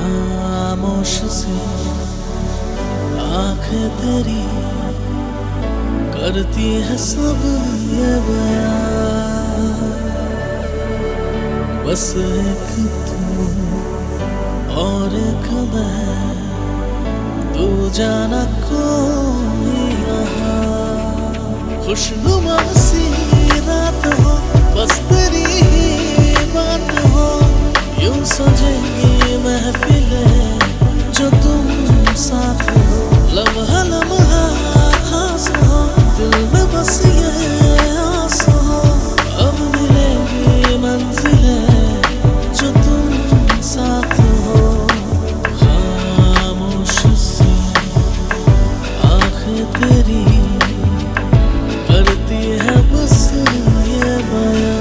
खामोश सी आंखें तेरी करती है सब ये बयां, बस एक तू और एक मैं, तू जाना कोई यहाँ। खुशनुमा सी रात हो, बस तेरी ही बात हो, यूं सजेगी महफिलें जो तुम साथ हो। लम्हा लम्हा खास हो, दिल में बस ये आस हो, अब मिलेंगी मंजिलें जो तुम साथ हो। खामोश सी आंखें तेरी करती है बस ये बयां।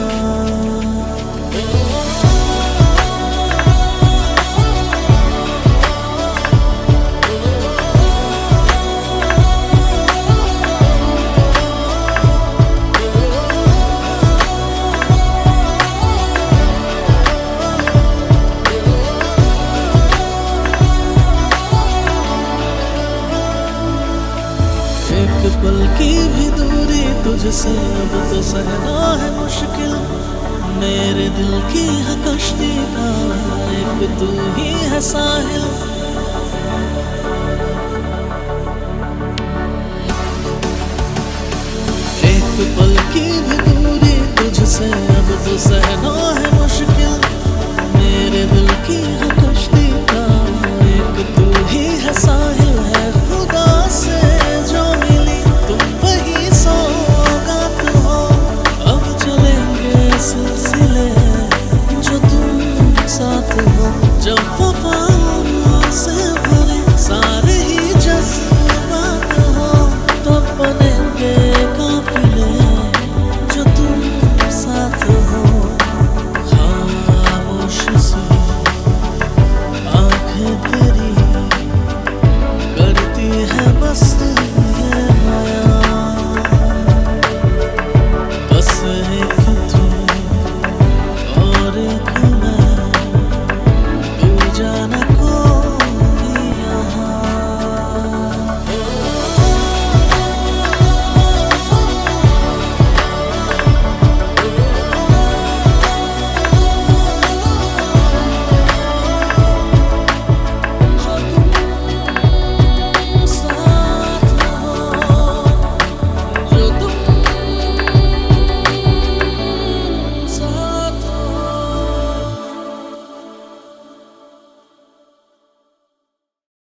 एक पल की भी दूरी तुझसे अब तो सहना है मुश्किल, मेरे दिल की है कश्ती का एक तू ही है साहिल। एक पल की भी दूरी तुझसे अब तो सहना है मुश्किल,